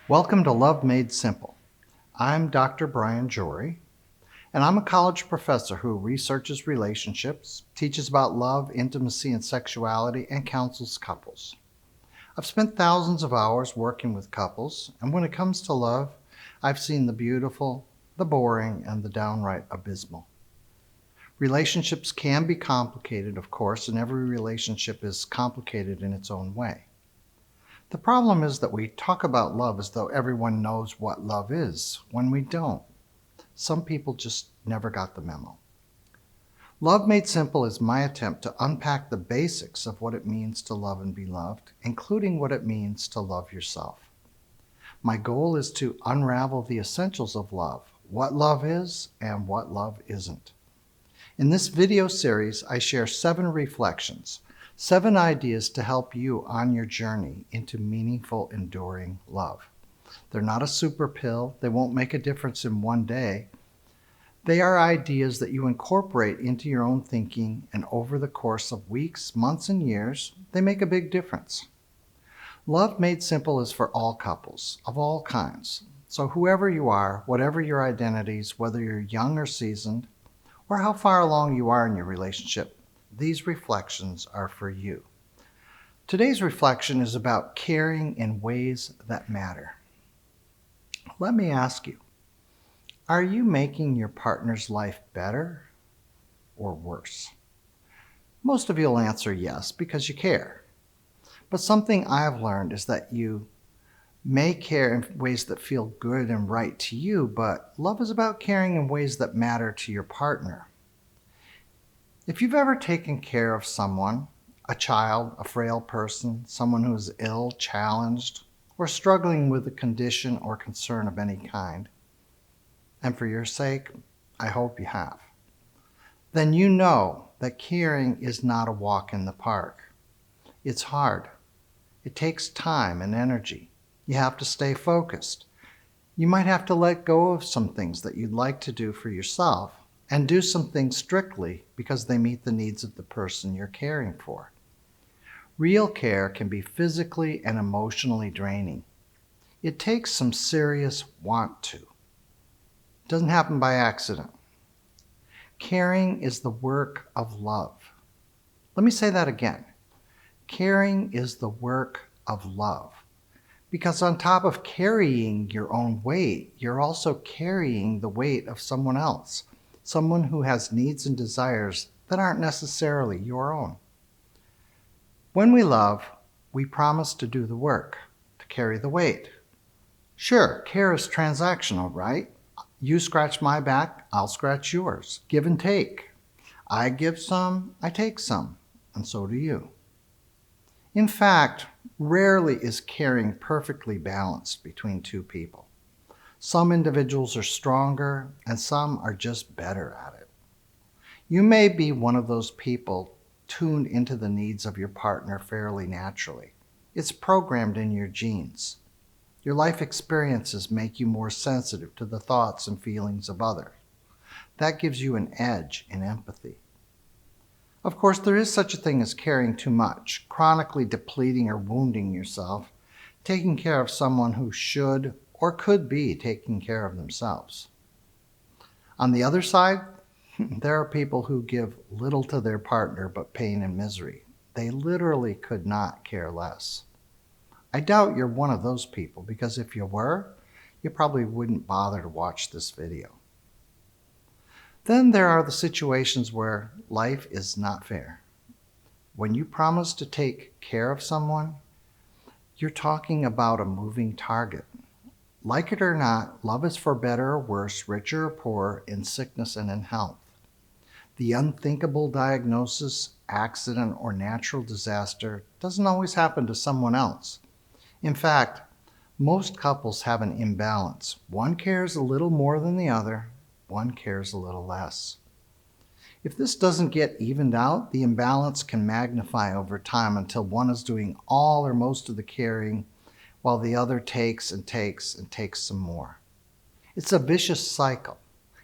Welcome to Love Made Simple. I'm Dr. Brian Jory, and I'm a college professor who researches relationships, teaches about love, intimacy, and sexuality, and counsels couples. I've spent thousands of hours working with couples, and when it comes to love, I've seen the beautiful, the boring, and the downright abysmal. Relationships can be complicated, of course, and every relationship is complicated in its own way. The problem is that we talk about love as though everyone knows what love is, when we don't. Some people just never got the memo. Love Made Simple is my attempt to unpack the basics of what it means to love and be loved, including what it means to love yourself. My goal is to unravel the essentials of love, what love is and what love isn't. In this video series, I share 7 reflections, 7 ideas to help you on your journey into meaningful, enduring love. They're not a super pill. They won't make a difference in one day. They are ideas that you incorporate into your own thinking, and over the course of weeks, months, and years, they make a big difference. Love Made Simple is for all couples, of all kinds. So whoever you are, whatever your identities, whether you're young or seasoned, or how far along you are in your relationship, these reflections are for you. Today's reflection is about caring in ways that matter. Let me ask you, are you making your partner's life better or worse? Most of you will answer yes because you care. But something I've learned is that you may care in ways that feel good and right to you, but love is about caring in ways that matter to your partner. If you've ever taken care of someone, a child, a frail person, someone who is ill, challenged, or struggling with a condition or concern of any kind, and for your sake, I hope you have, then you know that caring is not a walk in the park. It's hard. It takes time and energy. You have to stay focused. You might have to let go of some things that you'd like to do for yourself and do some things strictly because they meet the needs of the person you're caring for. Real care can be physically and emotionally draining. It takes some serious want to. It doesn't happen by accident. Caring is the work of love. Let me say that again. Caring is the work of love. Because on top of carrying your own weight, you're also carrying the weight of someone else, someone who has needs and desires that aren't necessarily your own. When we love, we promise to do the work, to carry the weight. Sure, care is transactional, right? You scratch my back, I'll scratch yours. Give and take. I give some, I take some, and so do you. In fact, rarely is caring perfectly balanced between two people. Some individuals are stronger and some are just better at it. You may be one of those people tuned into the needs of your partner fairly naturally. It's programmed in your genes. Your life experiences make you more sensitive to the thoughts and feelings of others. That gives you an edge in empathy. Of course, there is such a thing as caring too much, chronically depleting or wounding yourself, taking care of someone who should or could be taking care of themselves. On the other side, there are people who give little to their partner but pain and misery. They literally could not care less. I doubt you're one of those people, because if you were, you probably wouldn't bother to watch this video. Then there are the situations where life is not fair. When you promise to take care of someone, you're talking about a moving target. Like it or not, love is for better or worse, richer or poorer, in sickness and in health. The unthinkable diagnosis, accident, or natural disaster doesn't always happen to someone else. In fact, most couples have an imbalance. One cares a little more than the other, one cares a little less. If this doesn't get evened out, the imbalance can magnify over time until one is doing all or most of the caring while the other takes and takes and takes some more. It's a vicious cycle,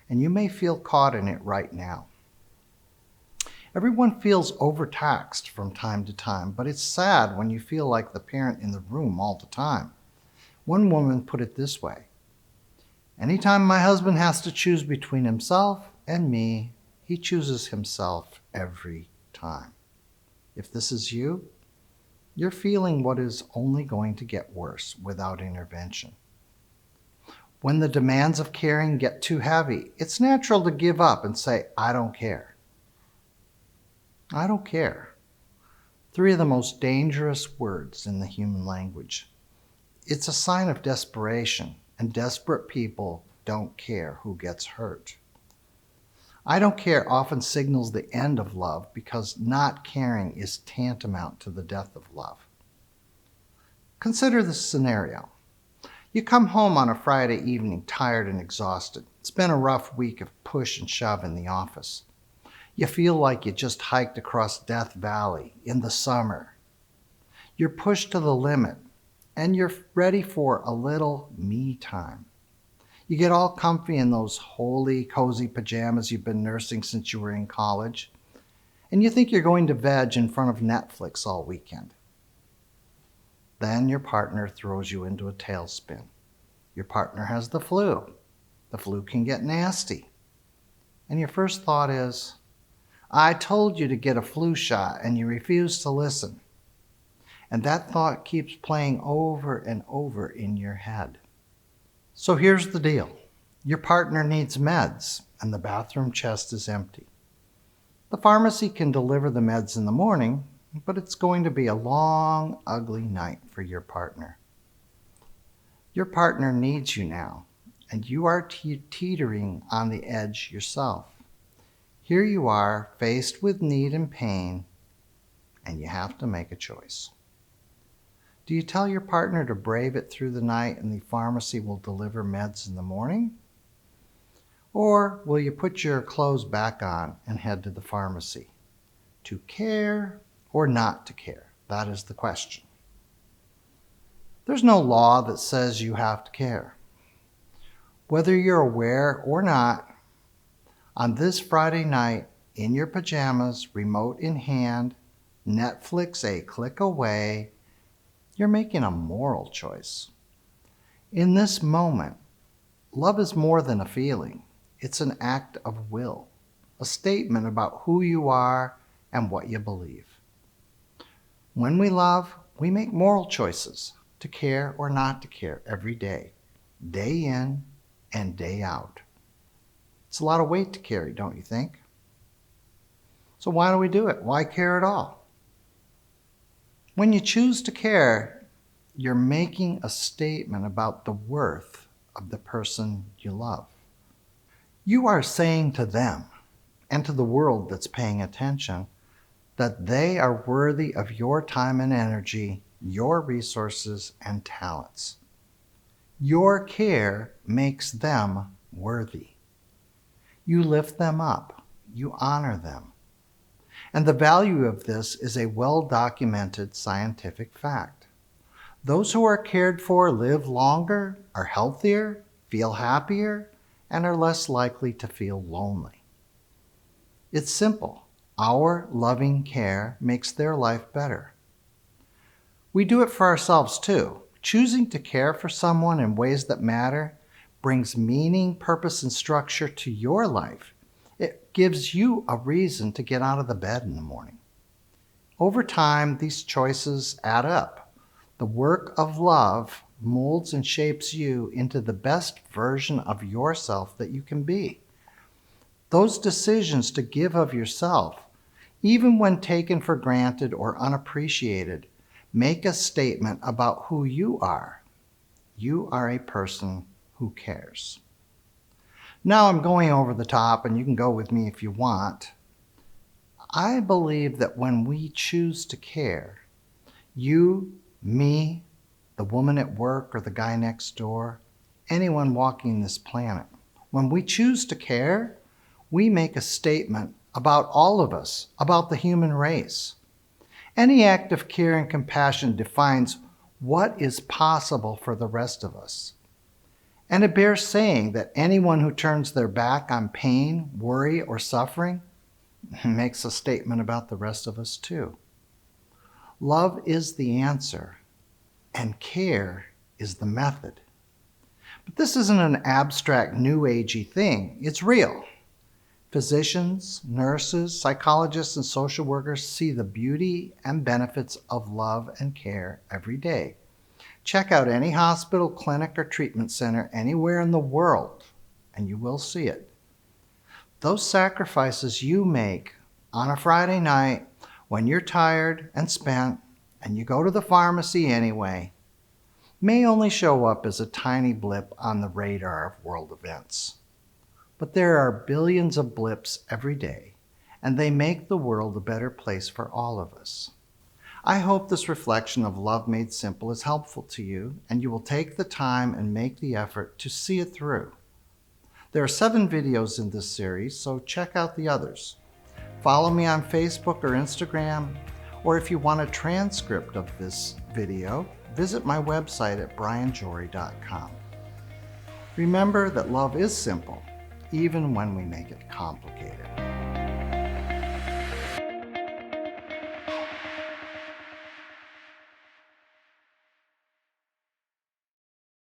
and you may feel caught in it right now. Everyone feels overtaxed from time to time, but it's sad when you feel like the parent in the room all the time. One woman put it this way: anytime my husband has to choose between himself and me, he chooses himself every time. If this is you, you're feeling what is only going to get worse without intervention. When the demands of caring get too heavy, it's natural to give up and say, I don't care. I don't care. Three of the most dangerous words in the human language. It's a sign of desperation, and desperate people don't care who gets hurt. I don't care often signals the end of love because not caring is tantamount to the death of love. Consider this scenario. You come home on a Friday evening tired and exhausted. It's been a rough week of push and shove in the office. You feel like you just hiked across Death Valley in the summer. You're pushed to the limit and you're ready for a little me time. You get all comfy in those holy, cozy pajamas you've been nursing since you were in college, and you think you're going to veg in front of Netflix all weekend. Then your partner throws you into a tailspin. Your partner has the flu. The flu can get nasty. And your first thought is, I told you to get a flu shot and you refuse to listen. And that thought keeps playing over and over in your head. So here's the deal. Your partner needs meds and the bathroom chest is empty. The pharmacy can deliver the meds in the morning, but it's going to be a long, ugly night for your partner. Your partner needs you now, and you are teetering on the edge yourself. Here you are, faced with need and pain, and you have to make a choice. Do you tell your partner to brave it through the night and the pharmacy will deliver meds in the morning? Or will you put your clothes back on and head to the pharmacy? To care or not to care? That is the question. There's no law that says you have to care. Whether you're aware or not, on this Friday night, in your pajamas, remote in hand, Netflix a click away, you're making a moral choice. In this moment, love is more than a feeling. It's an act of will, a statement about who you are and what you believe. When we love, we make moral choices to care or not to care every day, day in and day out. It's a lot of weight to carry, don't you think? So why do we do it? Why care at all? When you choose to care, you're making a statement about the worth of the person you love. You are saying to them and to the world that's paying attention that they are worthy of your time and energy, your resources and talents. Your care makes them worthy. You lift them up. You honor them. And the value of this is a well-documented scientific fact. Those who are cared for live longer, are healthier, feel happier, and are less likely to feel lonely. It's simple. Our loving care makes their life better. We do it for ourselves too. Choosing to care for someone in ways that matter brings meaning, purpose, and structure to your life. It gives you a reason to get out of the bed in the morning. Over time, these choices add up. The work of love molds and shapes you into the best version of yourself that you can be. Those decisions to give of yourself, even when taken for granted or unappreciated, make a statement about who you are. You are a person who cares. Now I'm going over the top, and you can go with me if you want. I believe that when we choose to care, you, me, the woman at work or the guy next door, anyone walking this planet, when we choose to care, we make a statement about all of us, about the human race. Any act of care and compassion defines what is possible for the rest of us. And it bears saying that anyone who turns their back on pain, worry, or suffering makes a statement about the rest of us too. Love is the answer, and care is the method. But this isn't an abstract, new agey thing. It's real. Physicians, nurses, psychologists, and social workers see the beauty and benefits of love and care every day. Check out any hospital, clinic, or treatment center anywhere in the world, and you will see it. Those sacrifices you make on a Friday night when you're tired and spent and you go to the pharmacy anyway may only show up as a tiny blip on the radar of world events. But there are billions of blips every day, and they make the world a better place for all of us. I hope this reflection of Love Made Simple is helpful to you, and you will take the time and make the effort to see it through. There are 7 videos in this series, so check out the others. Follow me on Facebook or Instagram, or if you want a transcript of this video, visit my website at brianjory.com. Remember that love is simple, even when we make it complicated.